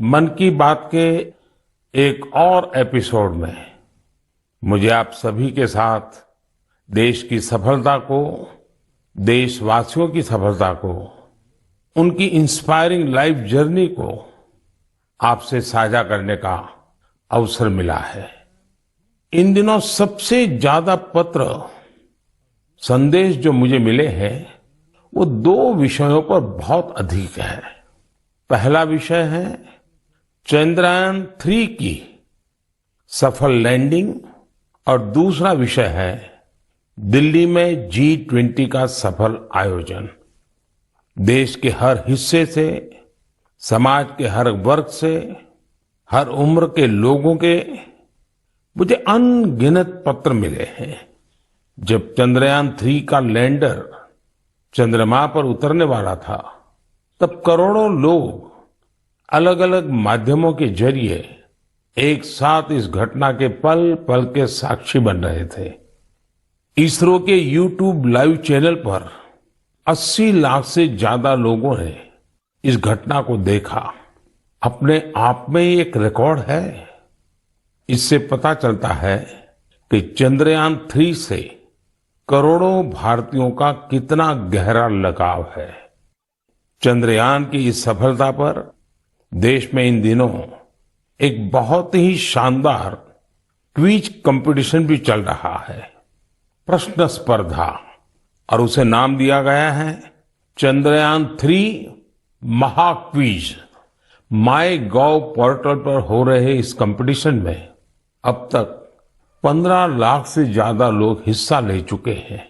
मन की बात के एक और एपिसोड में मुझे आप सभी के साथ देश की सफलता को, देशवासियों की सफलता को, उनकी इंस्पायरिंग लाइफ जर्नी को आपसे साझा करने का अवसर मिला है। इन दिनों सबसे ज्यादा पत्र, संदेश जो मुझे मिले हैं वो दो विषयों पर बहुत अधिक है। पहला विषय है चंद्रयान-3 की सफल लैंडिंग और दूसरा विषय है दिल्ली में G20 का सफल आयोजन। देश के हर हिस्से से, समाज के हर वर्ग से, हर उम्र के लोगों के मुझे अनगिनत पत्र मिले हैं। जब चंद्रयान-3 का लैंडर चंद्रमा पर उतरने वाला था, तब करोड़ों लोग अलग अलग माध्यमों के जरिए एक साथ इस घटना के पल पल के साक्षी बन रहे थे। इसरो के YouTube लाइव चैनल पर 80 लाख से ज्यादा लोगों ने इस घटना को देखा। अपने आप में ही एक रिकॉर्ड है। इससे पता चलता है कि चंद्रयान-3 से करोड़ों भारतीयों का कितना गहरा लगाव है। चंद्रयान की इस सफलता पर देश में इन दिनों एक बहुत ही शानदार क्विज कंपटीशन भी चल रहा है, प्रश्न स्पर्धा, और उसे नाम दिया गया है चंद्रयान-3 महाक्विज। MyGov पोर्टल पर हो रहे इस कंपटीशन में अब तक 15 लाख से ज्यादा लोग हिस्सा ले चुके हैं।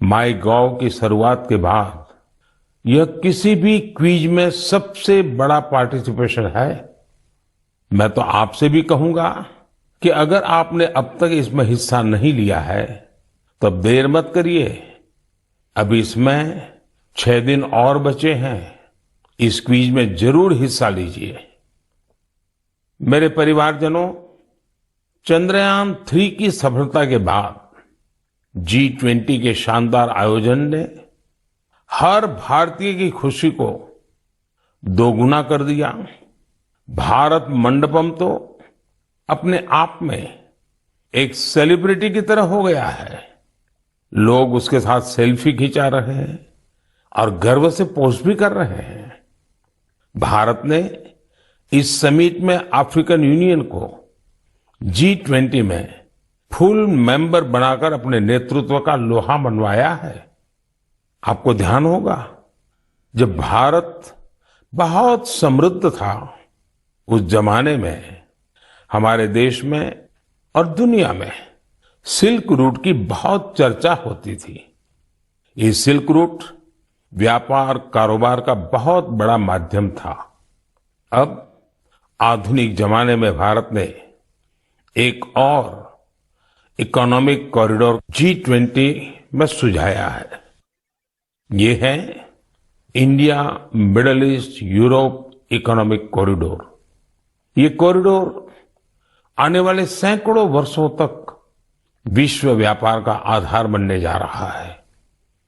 MyGov की शुरुआत के बाद यह किसी भी क्विज में सबसे बड़ा पार्टिसिपेशन है। मैं तो आपसे भी कहूंगा कि अगर आपने अब तक इसमें हिस्सा नहीं लिया है तो अब देर मत करिए। अब इसमें 6 दिन और बचे हैं। इस क्विज में जरूर हिस्सा लीजिए। मेरे परिवारजनों, चंद्रयान-3 की सफलता के बाद G20 के शानदार आयोजन ने हर भारतीय की खुशी को दोगुना कर दिया। भारत मंडपम तो अपने आप में एक सेलिब्रिटी की तरह हो गया है। लोग उसके साथ सेल्फी खिंचा रहे हैं और गर्व से पोस्ट भी कर रहे हैं। भारत ने इस समिट में अफ्रीकन यूनियन को G20 में फुल मेंबर बनाकर अपने नेतृत्व का लोहा मनवाया है। आपको ध्यान होगा, जब भारत बहुत समृद्ध था, उस जमाने में हमारे देश में और दुनिया में सिल्क रूट की बहुत चर्चा होती थी। ये सिल्क रूट व्यापार कारोबार का बहुत बड़ा माध्यम था। अब आधुनिक जमाने में भारत ने एक और इकोनॉमिक कॉरिडोर G20 में सुझाया है। ये है India middle east Europe economic corridor. ये कॉरिडोर आने वाले सैकड़ों वर्षों तक विश्व व्यापार का आधार बनने जा रहा है,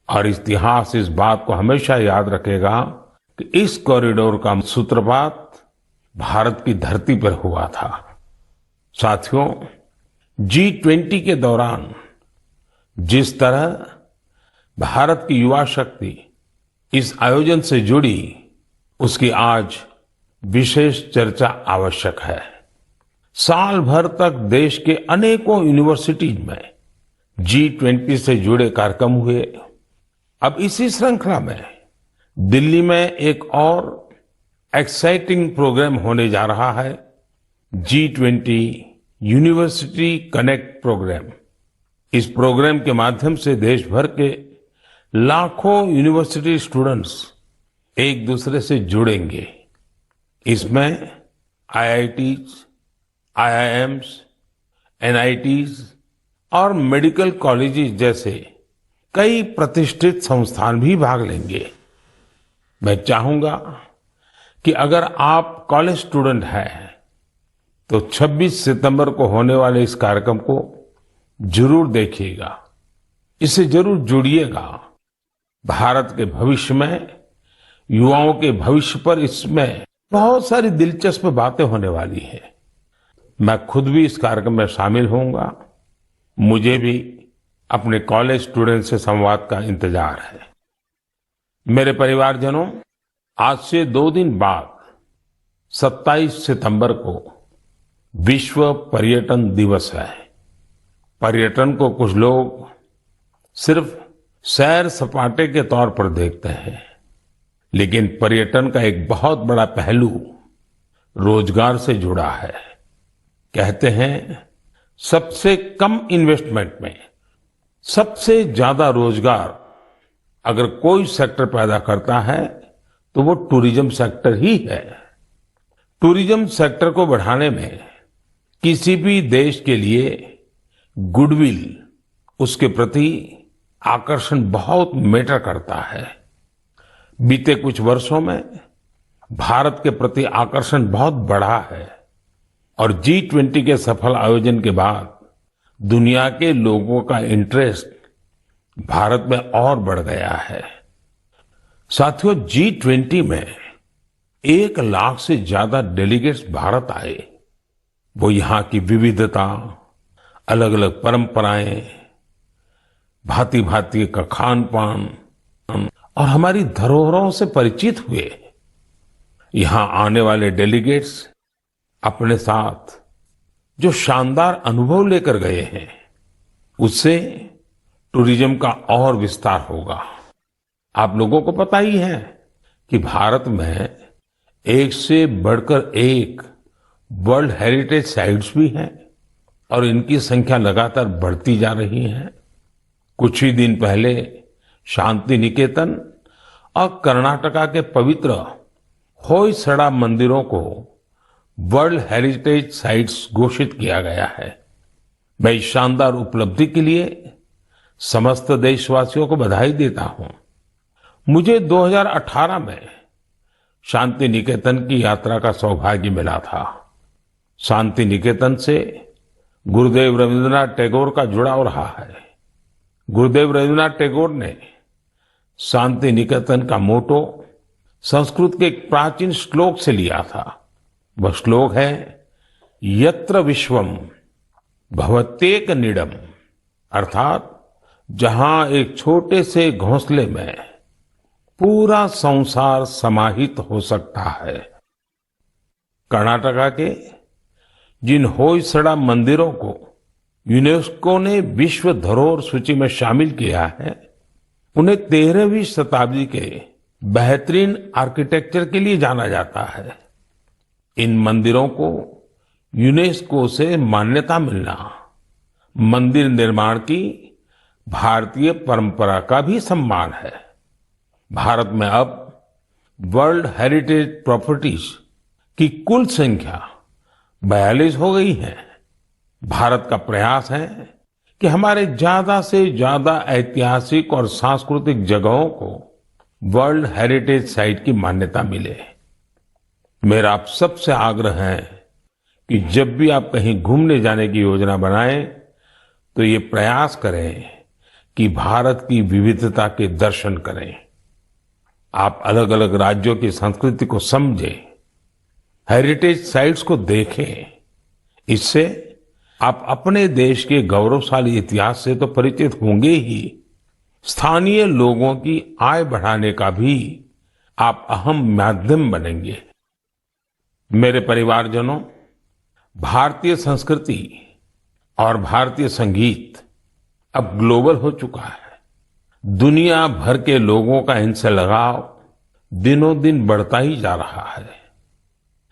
और इतिहास इस बात को हमेशा याद रखेगा कि इस कॉरिडोर का सूत्रपात भारत की धरती पर हुआ था। साथियों, G20 के दौरान जिस तरह भारत की युवा शक्ति इस आयोजन से जुड़ी, उसकी आज विशेष चर्चा आवश्यक है। साल भर तक देश के अनेकों यूनिवर्सिटीज में G20 से जुड़े कार्यक्रम हुए। अब इसी श्रृंखला में दिल्ली में एक और एक्साइटिंग प्रोग्राम होने जा रहा है, G20 यूनिवर्सिटी कनेक्ट प्रोग्राम। इस प्रोग्राम के माध्यम से देश भर के लाखों यूनिवर्सिटी स्टूडेंट्स एक दूसरे से जुड़ेंगे। इसमें IITs, IIMs, NITs और मेडिकल कॉलेजेस जैसे कई प्रतिष्ठित संस्थान भी भाग लेंगे। मैं चाहूंगा कि अगर आप कॉलेज स्टूडेंट हैं तो 26 सितंबर को होने वाले इस कार्यक्रम को जरूर देखिएगा, इससे जरूर जुड़िएगा। भारत के भविष्य में, युवाओं के भविष्य पर इसमें बहुत सारी दिलचस्प बातें होने वाली है। मैं खुद भी इस कार्यक्रम में शामिल होऊंगा। मुझे भी अपने कॉलेज स्टूडेंट से संवाद का इंतजार है। मेरे परिवारजनों, आज से 2 दिन बाद 27 सितंबर को विश्व पर्यटन दिवस है। पर्यटन को कुछ लोग सिर्फ सैर सपाटे के तौर पर देखते हैं, लेकिन पर्यटन का एक बहुत बड़ा पहलू रोजगार से जुड़ा है। कहते हैं, सबसे कम इन्वेस्टमेंट में सबसे ज्यादा रोजगार अगर कोई सेक्टर पैदा करता है तो वो टूरिज्म सेक्टर ही है। टूरिज्म सेक्टर को बढ़ाने में किसी भी देश के लिए गुडविल, उसके प्रति आकर्षण बहुत मैटर करता है। बीते कुछ वर्षों में भारत के प्रति आकर्षण बहुत बढ़ा है और G20 के सफल आयोजन के बाद दुनिया के लोगों का इंटरेस्ट भारत में और बढ़ गया है। साथियों, G20 में 1 लाख से ज्यादा डेलीगेट्स भारत आए। वो यहाँ की विविधता, अलग अलग परंपराएं, भांति भांति का खान पान और हमारी धरोहरों से परिचित हुए। यहाँ आने वाले डेलीगेट्स अपने साथ जो शानदार अनुभव लेकर गए हैं, उससे टूरिज्म का और विस्तार होगा। आप लोगों को पता ही है कि भारत में एक से बढ़कर एक वर्ल्ड हेरिटेज साइट्स भी हैं और इनकी संख्या लगातार बढ़ती जा रही है। कुछ ही दिन पहले शांति निकेतन और कर्नाटका के पवित्र होयसड़ा मंदिरों को वर्ल्ड हेरिटेज साइट्स घोषित किया गया है। मैं इस शानदार उपलब्धि के लिए समस्त देशवासियों को बधाई देता हूं। मुझे 2018 में शांति निकेतन की यात्रा का सौभाग्य मिला था। शांति निकेतन से गुरुदेव रविंद्रनाथ टैगोर का जुड़ाव रहा है। गुरुदेव रविंद्रनाथ टैगोर ने शांति निकेतन का मोटो संस्कृत के एक प्राचीन श्लोक से लिया था। वह श्लोक है, यत्र विश्वम भवत्येक नीडम, अर्थात जहां एक छोटे से घोंसले में पूरा संसार समाहित हो सकता है। कर्नाटका के जिन होयसड़ा मंदिरों को यूनेस्को ने विश्व धरोहर सूची में शामिल किया है, उन्हें 13वीं शताब्दी के बेहतरीन आर्किटेक्चर के लिए जाना जाता है। इन मंदिरों को यूनेस्को से मान्यता मिलना मंदिर निर्माण की भारतीय परंपरा का भी सम्मान है। भारत में अब वर्ल्ड हेरिटेज प्रॉपर्टीज की कुल संख्या 42 हो गई है। भारत का प्रयास है कि हमारे ज्यादा से ज्यादा ऐतिहासिक और सांस्कृतिक जगहों को वर्ल्ड हेरिटेज साइट की मान्यता मिले। मेरा आप सबसे आग्रह है कि जब भी आप कहीं घूमने जाने की योजना बनाएं तो ये प्रयास करें कि भारत की विविधता के दर्शन करें। आप अलग अलग राज्यों की संस्कृति को समझें, हेरिटेज साइट्स को देखें। इससे आप अपने देश के गौरवशाली इतिहास से तो परिचित होंगे ही, स्थानीय लोगों की आय बढ़ाने का भी आप अहम माध्यम बनेंगे। मेरे परिवारजनों, भारतीय संस्कृति और भारतीय संगीत अब ग्लोबल हो चुका है। दुनिया भर के लोगों का इनसे लगाव दिनों दिन बढ़ता ही जा रहा है।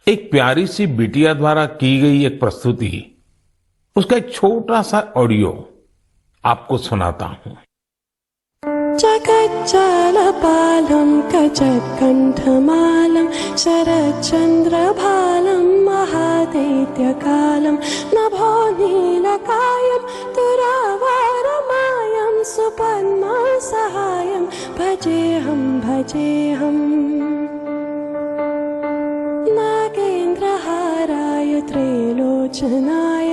एक प्यारी सी बिटिया द्वारा की गई एक प्रस्तुति, उसका एक छोटा सा ऑडियो आपको सुनाता हूं। जगज्जालपालं कजत्कण्ठमालं शरच्चन्द्रभालं महादैत्यकालं नभो नीलकायं तुरावारमायं सुपद्मसहायं भजेऽहं नागेन्द्रहाराय त्रैलोचनाय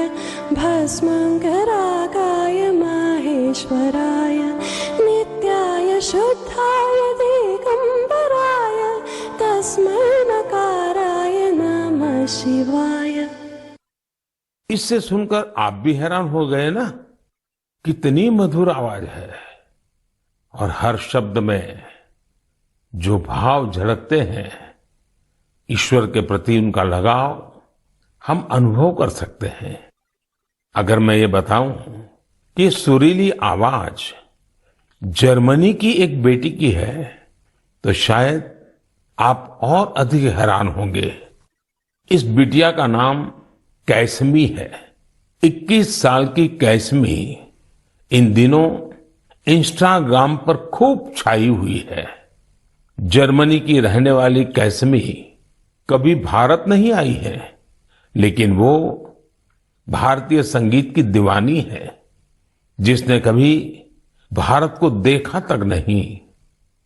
भस्मङ्गरागाय माहेश्वराय नित्याय शुद्धाय दिगम्बराय तस्मै नकाराय शिवाय। इससे सुनकर आप भी हैरान हो गए ना, कितनी मधुर आवाज है और हर शब्द में जो भाव झलकते हैं, ईश्वर के प्रति उनका लगाव हम अनुभव कर सकते हैं। अगर मैं ये बताऊं कि सुरीली आवाज जर्मनी की एक बेटी की है, तो शायद आप और अधिक हैरान होंगे। इस बिटिया का नाम कैसमी है। 21 साल की कैसमी इन दिनों इंस्टाग्राम पर खूब छाई हुई है। जर्मनी की रहने वाली कैसमी कभी भारत नहीं आई है, लेकिन वो भारतीय संगीत की दीवानी है, जिसने कभी भारत को देखा तक नहीं।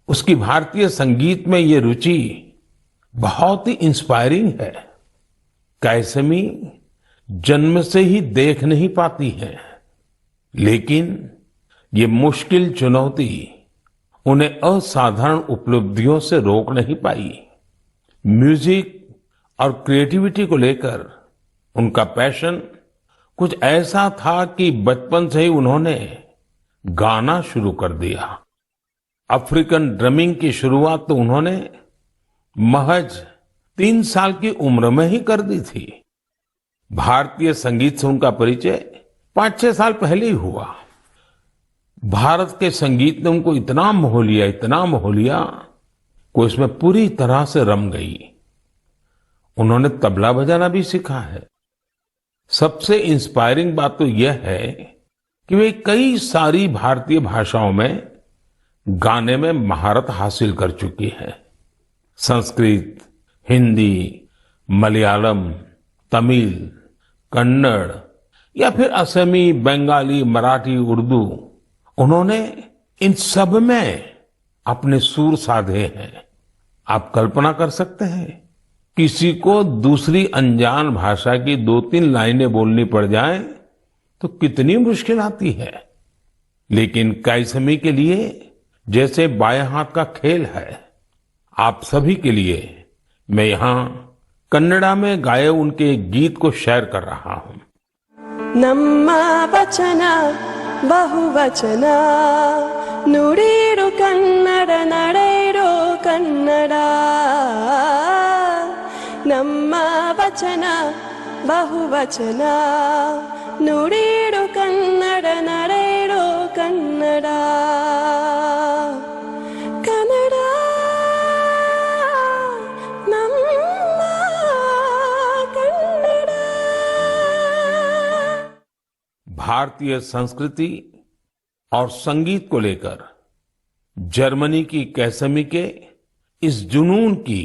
उसकी भारतीय संगीत में ये रुचि बहुत ही इंस्पायरिंग है। कैसमी जन्म से ही देख नहीं पाती है, लेकिन ये मुश्किल चुनौती उन्हें असाधारण उपलब्धियों से रोक नहीं पाई। म्यूजिक और क्रिएटिविटी को लेकर उनका पैशन कुछ ऐसा था कि बचपन से ही उन्होंने गाना शुरू कर दिया। अफ्रीकन ड्रमिंग की शुरुआत तो उन्होंने महज 3 साल की उम्र में ही कर दी थी। भारतीय संगीत से उनका परिचय 5-6 साल पहले ही हुआ। भारत के संगीत ने उनको इतना मोह लिया कि उसमें पूरी तरह से रम गई। उन्होंने तबला बजाना भी सीखा है। सबसे इंस्पायरिंग बात तो यह है कि वे कई सारी भारतीय भाषाओं में गाने में महारत हासिल कर चुकी है। संस्कृत, हिंदी, मलयालम, तमिल, कन्नड़ या फिर असमी, बंगाली, मराठी, उर्दू, उन्होंने इन सब में अपने सुर साधे हैं। आप कल्पना कर सकते हैं, किसी को दूसरी अनजान भाषा की 2-3 लाइनें बोलनी पड़ जाए तो कितनी मुश्किल आती है। लेकिन कैसमी के लिए जैसे बाएं हाथ का खेल है। आप सभी के लिए मैं यहां कन्नड़ा में गाए उनके एक गीत को शेयर कर रहा हूं। ನಮ್ಮ ವಚನ ಬಹುವಚನ ನುಡಿರು ಕನ್ನಡ ನಡೆಯಿರೋ ಕನ್ನಡ। ನಮ್ಮ ವಚನ ಬಹುವಚನ ನುಡಿರು ಕನ್ನಡ ನಡೆಯಿರೋ ಕನ್ನಡ। ಕನ್ನಡ ನಮ್ಮ ಕನ್ನಡ। भारतीय संस्कृति और संगीत को लेकर जर्मनी की कैसमी के इस जुनून की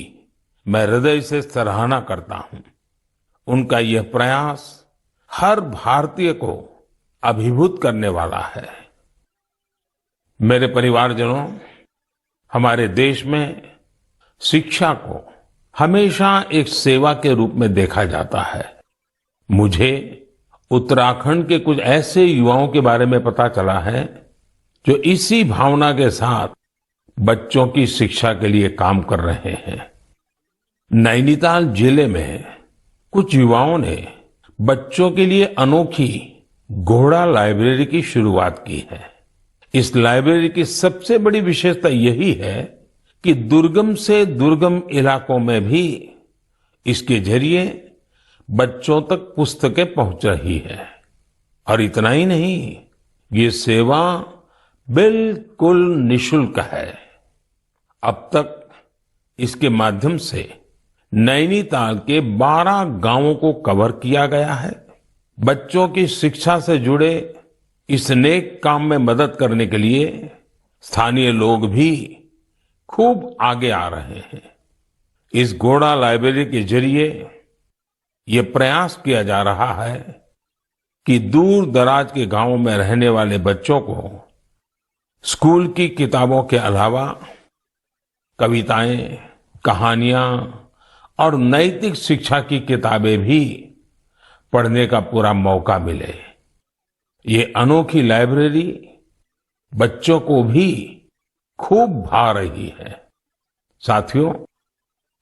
मैं हृदय से सराहना करता हूं। उनका यह प्रयास हर भारतीय को अभिभूत करने वाला है। मेरे परिवारजनों, हमारे देश में शिक्षा को हमेशा एक सेवा के रूप में देखा जाता है। मुझे उत्तराखंड के कुछ ऐसे युवाओं के बारे में पता चला है जो इसी भावना के साथ बच्चों की शिक्षा के लिए काम कर रहे हैं। नैनीताल जिले में कुछ युवाओं ने बच्चों के लिए अनोखी घोड़ा लाइब्रेरी की शुरुआत की है। इस लाइब्रेरी की सबसे बड़ी विशेषता यही है कि दुर्गम से दुर्गम इलाकों में भी इसके जरिए बच्चों तक पुस्तकें पहुंच रही है। और इतना ही नहीं, ये सेवा बिल्कुल निशुल्क है। अब तक इसके माध्यम से नैनीताल के 12 गांवों को कवर किया गया है। बच्चों की शिक्षा से जुड़े इस नेक काम में मदद करने के लिए स्थानीय लोग भी खूब आगे आ रहे हैं। इस घोड़ा लाइब्रेरी के जरिए ये प्रयास किया जा रहा है कि दूर दराज के गांवों में रहने वाले बच्चों को स्कूल की किताबों के अलावा कविताएं, कहानियां और नैतिक शिक्षा की किताबें भी पढ़ने का पूरा मौका मिले। ये अनोखी लाइब्रेरी बच्चों को भी खूब भा रही है। साथियों,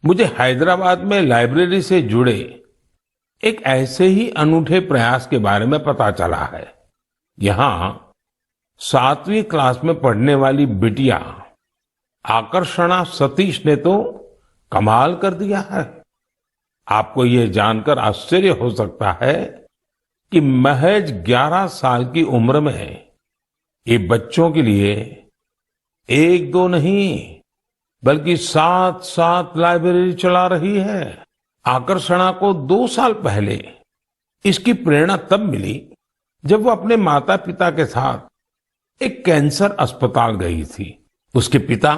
मुझे हैदराबाद में लाइब्रेरी से जुड़े एक ऐसे ही अनूठे प्रयास के बारे में पता चला है। यहाँ 7वीं क्लास में पढ़ने वाली बिटिया आकर्षणा सतीश ने तो कमाल कर दिया है। आपको यह जानकर आश्चर्य हो सकता है कि महज 11 साल की उम्र में ये बच्चों के लिए एक दो नहीं बल्कि 7 लाइब्रेरी चला रही है। आकर्षणा को 2 साल पहले इसकी प्रेरणा तब मिली जब वो अपने माता पिता के साथ एक कैंसर अस्पताल गई थी। उसके पिता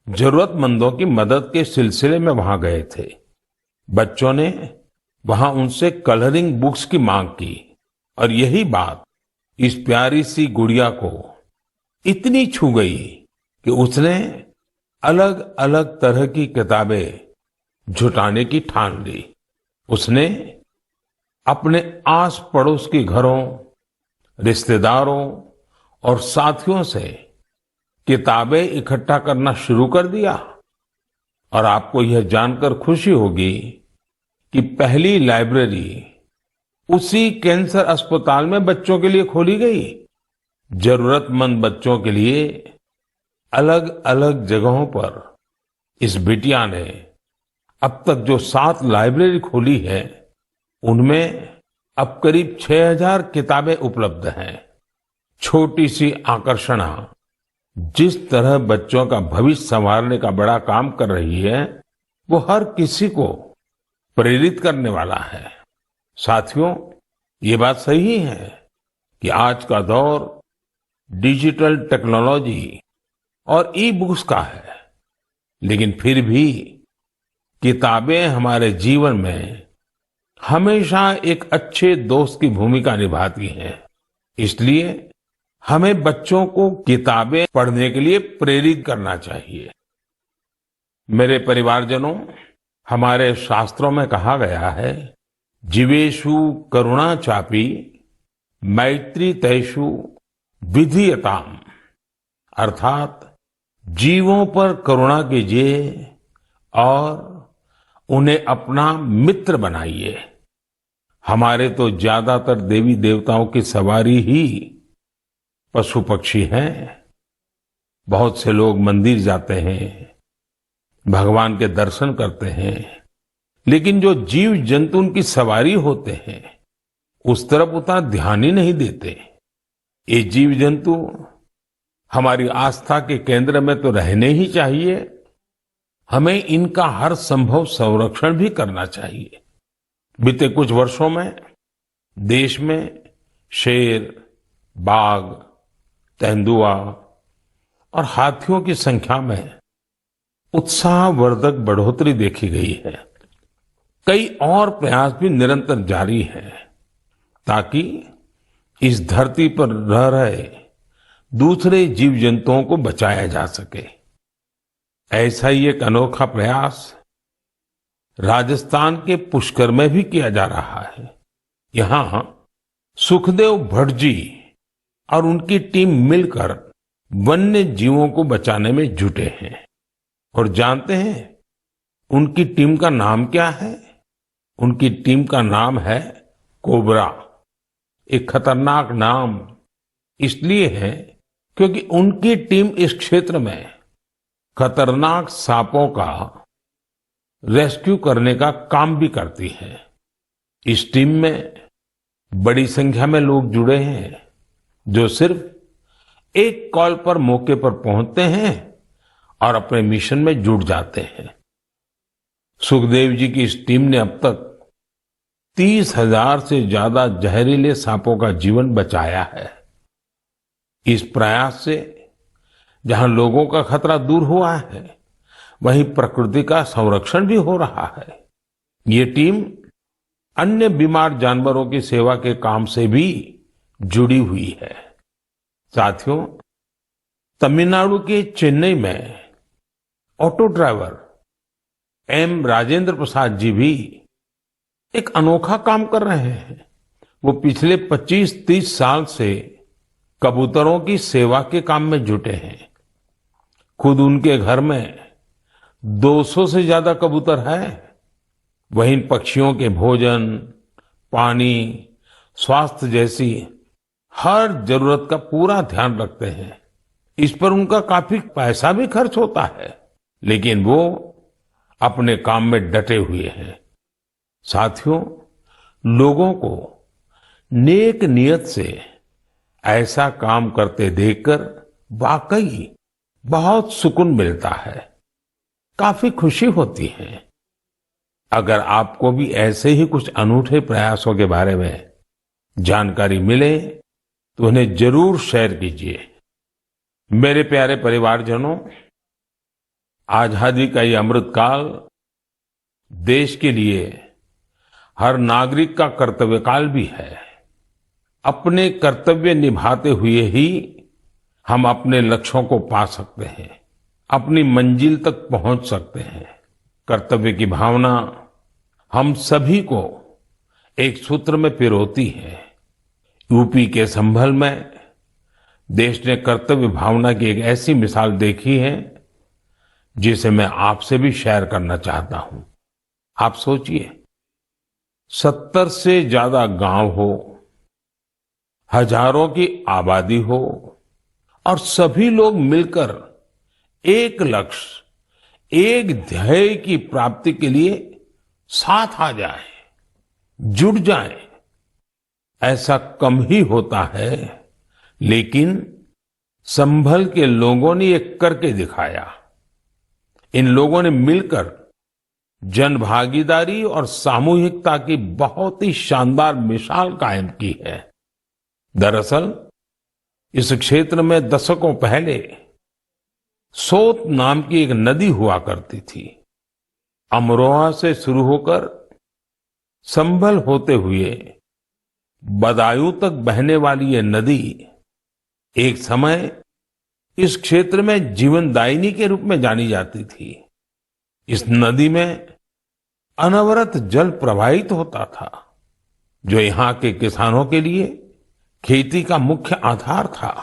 जरूरतमंदों की मदद के सिलसिले में वहां गए थे। बच्चों ने वहां उनसे कलरिंग बुक्स की मांग की और यही बात इस प्यारी सी गुड़िया को इतनी छू गई कि उसने अलग अलग तरह की किताबें जुटाने की ठान ली। उसने अपने आस पड़ोस के घरों, रिश्तेदारों और साथियों से किताबें इकट्ठा करना शुरू कर दिया। और आपको यह जानकर खुशी होगी कि पहली लाइब्रेरी उसी कैंसर अस्पताल में बच्चों के लिए खोली गई। जरूरतमंद बच्चों के लिए अलग अलग जगहों पर इस बिटिया ने अब तक जो 7 लाइब्रेरी खोली है उनमें अब करीब 6000 किताबें उपलब्ध हैं। छोटी सी आकर्षणा जिस तरह बच्चों का भविष्य संवारने का बड़ा काम कर रही है वो हर किसी को प्रेरित करने वाला है। साथियों, ये बात सही है कि आज का दौर डिजिटल टेक्नोलॉजी और ई बुक्स का है, लेकिन फिर भी किताबें हमारे जीवन में हमेशा एक अच्छे दोस्त की भूमिका निभाती हैं। इसलिए हमें बच्चों को किताबें पढ़ने के लिए प्रेरित करना चाहिए। मेरे परिवारजनों, हमारे शास्त्रों में कहा गया है, जीवेषु करुणा चापी मैत्री तैषु विधीयताम, अर्थात जीवों पर करुणा कीजिए और उन्हें अपना मित्र बनाइए। हमारे तो ज्यादातर देवी देवताओं की सवारी ही पशु पक्षी हैं। बहुत से लोग मंदिर जाते हैं, भगवान के दर्शन करते हैं, लेकिन जो जीव जंतु उनकी सवारी होते हैं उस तरफ उतना ध्यान ही नहीं देते। ये जीव जंतु हमारी आस्था के केंद्र में तो रहने ही चाहिए, हमें इनका हर संभव संरक्षण भी करना चाहिए। बीते कुछ वर्षों में देश में शेर, बाघ, तेंदुआ और हाथियों की संख्या में उत्साहवर्धक बढ़ोतरी देखी गई है। कई और प्रयास भी निरंतर जारी हैं ताकि इस धरती पर रह रहे दूसरे जीव जंतुओं को बचाया जा सके। ऐसा ही एक अनोखा प्रयास राजस्थान के पुष्कर में भी किया जा रहा है। यहाँ सुखदेव भट्ट जी और उनकी टीम मिलकर वन्य जीवों को बचाने में जुटे हैं। और जानते हैं उनकी टीम का नाम क्या है? उनकी टीम का नाम है कोबरा। एक खतरनाक नाम इसलिए है क्योंकि उनकी टीम इस क्षेत्र में खतरनाक सांपों का रेस्क्यू करने का काम भी करती है। इस टीम में बड़ी संख्या में लोग जुड़े हैं जो सिर्फ एक कॉल पर मौके पर पहुंचते हैं और अपने मिशन में जुट जाते हैं। सुखदेव जी की इस टीम ने अब तक 30,000 से ज्यादा जहरीले सांपों का जीवन बचाया है। इस प्रयास से जहां लोगों का खतरा दूर हुआ है, वहीं प्रकृति का संरक्षण भी हो रहा है। ये टीम अन्य बीमार जानवरों की सेवा के काम से भी जुड़ी हुई है। साथियों, तमिलनाडु के चेन्नई में auto driver M Rajendra Prasad ji भी एक अनोखा काम कर रहे हैं। वो पिछले 25-30 साल से कबूतरों की सेवा के काम में जुटे हैं। खुद उनके घर में 200 से ज्यादा कबूतर हैं। वह इन पक्षियों के भोजन, पानी, स्वास्थ्य जैसी हर जरूरत का पूरा ध्यान रखते हैं। इस पर उनका काफी पैसा भी खर्च होता है, लेकिन वो अपने काम में डटे हुए हैं। साथियों, लोगों को नेक नियत से ऐसा काम करते देखकर वाकई बहुत सुकून मिलता है, काफी खुशी होती है। अगर आपको भी ऐसे ही कुछ अनूठे प्रयासों के बारे में जानकारी मिले तो उन्हें जरूर शेयर कीजिए। मेरे प्यारे परिवारजनों, आजादी का ये अमृतकाल देश के लिए हर नागरिक का कर्तव्य काल भी है। अपने कर्तव्य निभाते हुए ही हम अपने लक्ष्यों को पा सकते हैं, अपनी मंजिल तक पहुंच सकते हैं। कर्तव्य की भावना हम सभी को एक सूत्र में पिरोती है। यूपी के संभल में देश ने कर्तव्य भावना की एक ऐसी मिसाल देखी है जिसे मैं आपसे भी शेयर करना चाहता हूं। आप सोचिए, 70 से ज्यादा गांव हो, हजारों की आबादी हो और सभी लोग मिलकर एक लक्ष्य, एक ध्येय की प्राप्ति के लिए साथ आ जाए, जुट जाए। ऐसा कम ही होता है, लेकिन संभल के लोगों ने ये करके दिखाया। इन लोगों ने मिलकर जन भागीदारी और सामूहिकता की बहुत ही शानदार मिसाल कायम की है। दरअसल इस क्षेत्र में दशकों पहले सोत नाम की एक नदी हुआ करती थी। अमरोहा से शुरू होकर संभल होते हुए बदायूं तक बहने वाली ये नदी एक समय इस क्षेत्र में जीवनदायिनी के रूप में जानी जाती थी। इस नदी में अनवरत जल प्रवाहित होता था, जो यहाँ के किसानों के लिए खेती का मुख्य आधार था।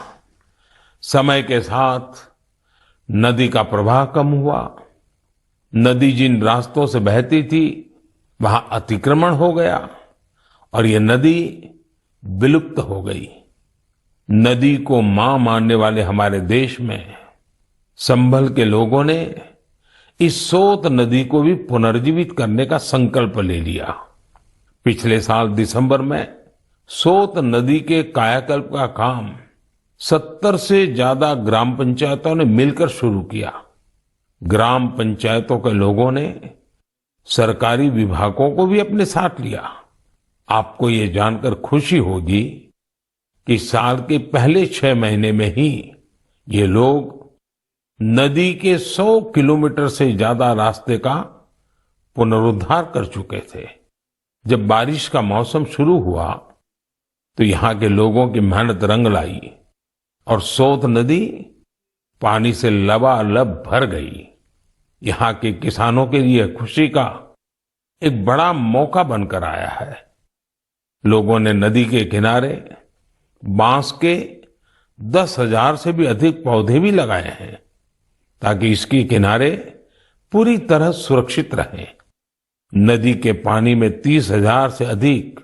समय के साथ नदी का प्रवाह कम हुआ। नदी जिन रास्तों से बहती थी वहां अतिक्रमण हो गया और ये नदी विलुप्त हो गई। नदी को मां मानने वाले हमारे देश में संभल के लोगों ने इस सोत नदी को भी पुनर्जीवित करने का संकल्प ले लिया। पिछले साल दिसंबर में सोत नदी के कायाकल्प का काम 70 से ज्यादा ग्राम पंचायतों ने मिलकर शुरू किया। ग्राम पंचायतों के लोगों ने सरकारी विभागों को भी अपने साथ लिया। आपको ये जानकर खुशी होगी कि साल के पहले 6 महीने में ही ये लोग नदी के 100 किलोमीटर से ज्यादा रास्ते का पुनरुद्धार कर चुके थे। जब बारिश का मौसम शुरू हुआ तो यहाँ के लोगों की मेहनत रंग लाई और सोत नदी पानी से लबालब भर गई। यहाँ के किसानों के लिए खुशी का एक बड़ा मौका बनकर आया है। लोगों ने नदी के किनारे बांस के 10,000 से भी अधिक पौधे भी लगाए हैं ताकि इसके किनारे पूरी तरह सुरक्षित रहें। नदी के पानी में 30,000 से अधिक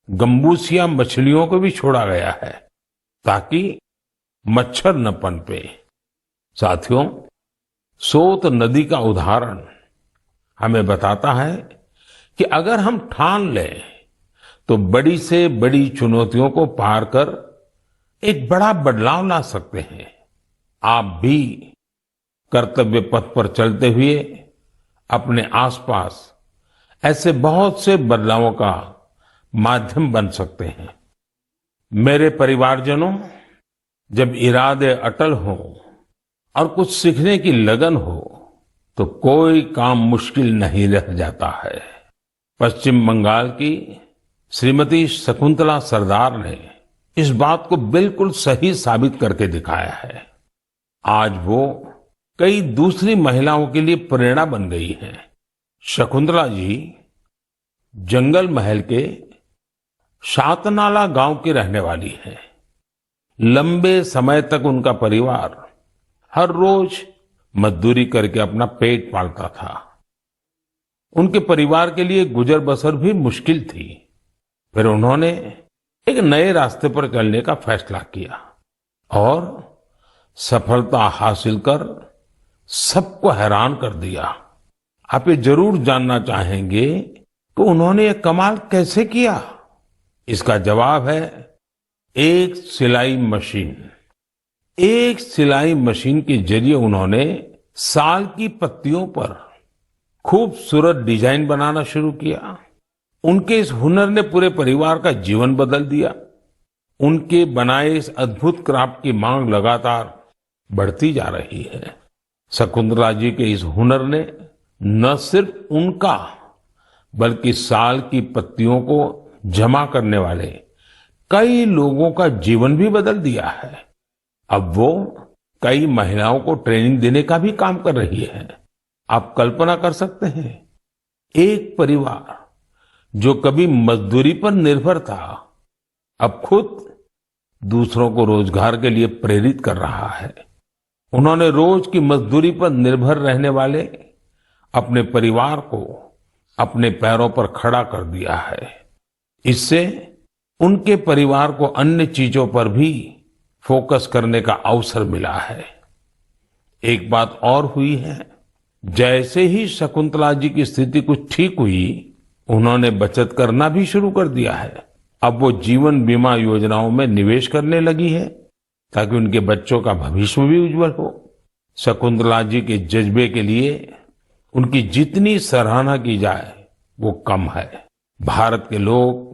गंबूसिया मछलियों को भी छोड़ा गया है ताकि मच्छर न पनपे। साथियों, सोत नदी का उदाहरण हमें बताता है कि अगर हम ठान लें तो बड़ी से बड़ी चुनौतियों को पार कर एक बड़ा बदलाव ला सकते हैं। आप भी कर्तव्य पथ पर चलते हुए अपने आसपास ऐसे बहुत से बदलावों का माध्यम बन सकते हैं। मेरे परिवारजनों, जब इरादे अटल हो और कुछ सीखने की लगन हो तो कोई काम मुश्किल नहीं रह जाता है। पश्चिम बंगाल की श्रीमती शकुंतला सरदार ने इस बात को बिल्कुल सही साबित करके दिखाया है। आज वो कई दूसरी महिलाओं के लिए प्रेरणा बन गई हैं। शकुंतला जी जंगल महल के शातनाला गांव की रहने वाली है। लंबे समय तक उनका परिवार हर रोज मजदूरी करके अपना पेट पालता था। उनके परिवार के लिए गुजर बसर भी मुश्किल थी। फिर उन्होंने एक नए रास्ते पर चलने का फैसला किया और सफलता हासिल कर सबको हैरान कर दिया। आप ये जरूर जानना चाहेंगे कि उन्होंने ये कमाल कैसे किया। इसका जवाब है एक सिलाई मशीन। एक सिलाई मशीन के जरिए उन्होंने साल की पत्तियों पर खूबसूरत डिजाइन बनाना शुरू किया। उनके इस हुनर ने पूरे परिवार का जीवन बदल दिया। उनके बनाए इस अद्भुत क्राफ्ट की मांग लगातार बढ़ती जा रही है। शकुंतला जी के इस हुनर ने न सिर्फ उनका बल्कि साल की पत्तियों को जमा करने वाले कई लोगों का जीवन भी बदल दिया है। अब वो कई महिलाओं को ट्रेनिंग देने का भी काम कर रही है। आप कल्पना कर सकते हैं, एक परिवार जो कभी मजदूरी पर निर्भर था अब खुद दूसरों को रोजगार के लिए प्रेरित कर रहा है। उन्होंने रोज की मजदूरी पर निर्भर रहने वाले अपने परिवार को अपने पैरों पर खड़ा कर दिया है। इससे उनके परिवार को अन्य चीजों पर भी फोकस करने का अवसर मिला है। एक बात और हुई है, जैसे ही शकुंतला जी की स्थिति कुछ ठीक हुई, उन्होंने बचत करना भी शुरू कर दिया है। अब वो जीवन बीमा योजनाओं में निवेश करने लगी है ताकि उनके बच्चों का भविष्य भी उज्जवल हो। शकुंतला जी के जज्बे के लिए उनकी जितनी सराहना की जाए वो कम है। भारत के लोग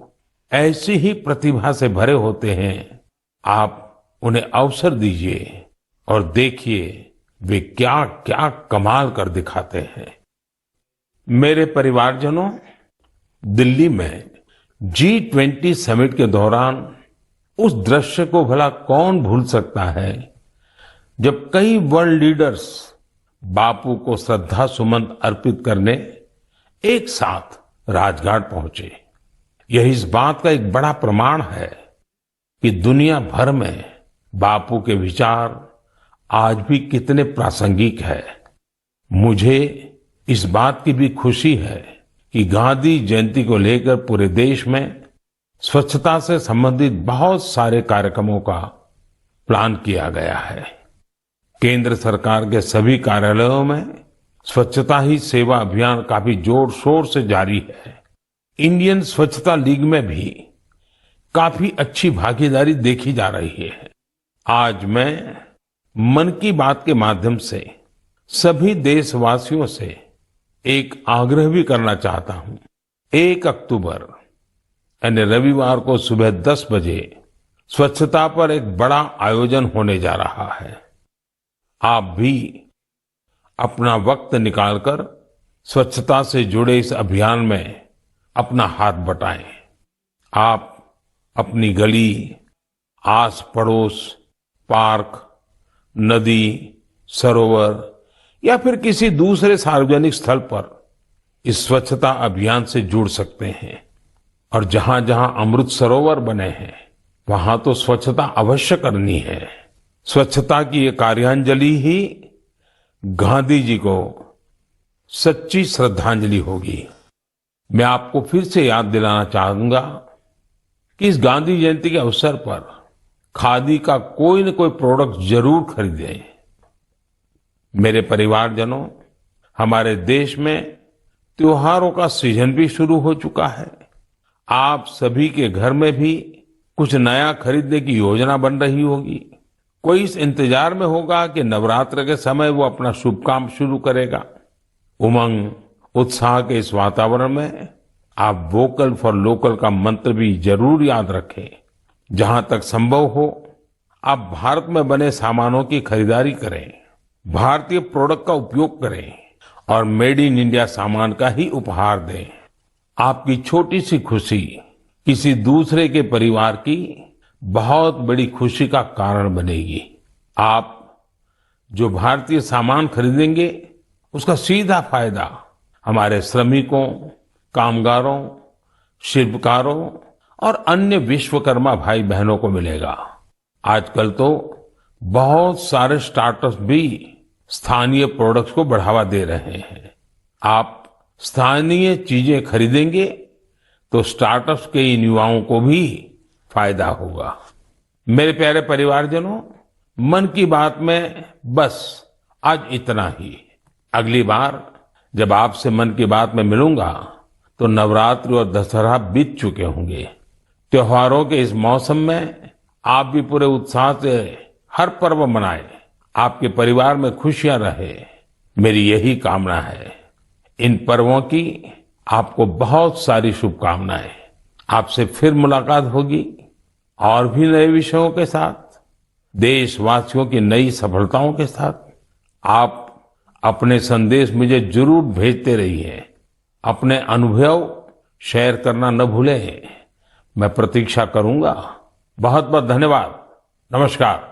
ऐसी ही प्रतिभा से भरे होते हैं। आप उन्हें अवसर दीजिए और देखिए वे क्या क्या कमाल कर दिखाते हैं। मेरे परिवारजनों, दिल्ली में G20 समिट के दौरान उस दृश्य को भला कौन भूल सकता है जब कई वर्ल्ड लीडर्स बापू को श्रद्धा सुमन अर्पित करने एक साथ राजघाट पहुंचे। यह इस बात का एक बड़ा प्रमाण है कि दुनिया भर में बापू के विचार आज भी कितने प्रासंगिक है। मुझे इस बात की भी खुशी है कि गांधी जयंती को लेकर पूरे देश में स्वच्छता से संबंधित बहुत सारे कार्यक्रमों का प्लान किया गया है। केंद्र सरकार के सभी कार्यालयों में स्वच्छता ही सेवा अभियान काफी जोर शोर से जारी है। इंडियन स्वच्छता लीग में भी काफी अच्छी भागीदारी देखी जा रही है। आज मैं मन की बात के माध्यम से सभी देशवासियों से एक आग्रह भी करना चाहता हूं। 1 अक्टूबर यानी रविवार को सुबह 10 बजे स्वच्छता पर एक बड़ा आयोजन होने जा रहा है। आप भी अपना वक्त निकालकर स्वच्छता से जुड़े इस अभियान में अपना हाथ बटाएं। आप अपनी गली, आस पड़ोस, पार्क, नदी, सरोवर या फिर किसी दूसरे सार्वजनिक स्थल पर इस स्वच्छता अभियान से जुड़ सकते हैं। और जहां जहां अमृत सरोवर बने हैं वहां तो स्वच्छता अवश्य करनी है। स्वच्छता की ये कार्यांजलि ही गांधी जी को सच्ची श्रद्धांजलि होगी। मैं आपको फिर से याद दिलाना चाहूंगा कि इस गांधी जयंती के अवसर पर खादी का कोई न कोई प्रोडक्ट जरूर खरीदें। मेरे परिवारजनों, हमारे देश में त्योहारों का सीजन भी शुरू हो चुका है। आप सभी के घर में भी कुछ नया खरीदने की योजना बन रही होगी। कोई इस इंतजार में होगा कि नवरात्र के समय वो अपना शुभ काम शुरू करेगा। उमंग, उत्साह के इस वातावरण में आप वोकल फॉर लोकल का मंत्र भी जरूर याद रखें। जहां तक संभव हो आप भारत में बने सामानों की खरीदारी करें, भारतीय प्रोडक्ट का उपयोग करें और मेड इन इंडिया सामान का ही उपहार दें। आपकी छोटी सी खुशी किसी दूसरे के परिवार की बहुत बड़ी खुशी का कारण बनेगी। आप जो भारतीय सामान खरीदेंगे उसका सीधा फायदा हमारे श्रमिकों, कामगारों, शिल्पकारों और अन्य विश्वकर्मा भाई बहनों को मिलेगा। आजकल तो बहुत सारे स्टार्टअप्स भी स्थानीय प्रोडक्ट्स को बढ़ावा दे रहे हैं। आप स्थानीय चीजें खरीदेंगे तो स्टार्टअप्स के इन युवाओं को भी फायदा होगा। मेरे प्यारे परिवारजनों, मन की बात में बस आज इतना ही। अगली बार जब आपसे मन की बात में मिलूंगा तो नवरात्रि और दशहरा बीत चुके होंगे। त्योहारों के इस मौसम में आप भी पूरे उत्साह से हर पर्व मनाएं, आपके परिवार में खुशियां रहे, मेरी यही कामना है। इन पर्वों की आपको बहुत सारी शुभकामनाएं। आपसे फिर मुलाकात होगी और भी नए विषयों के साथ, देशवासियों की नई सफलताओं के साथ। आप अपने संदेश मुझे जरूर भेजते रहिए, अपने अनुभव शेयर करना न भूलें। मैं प्रतीक्षा करूंगा। बहुत बहुत धन्यवाद। नमस्कार।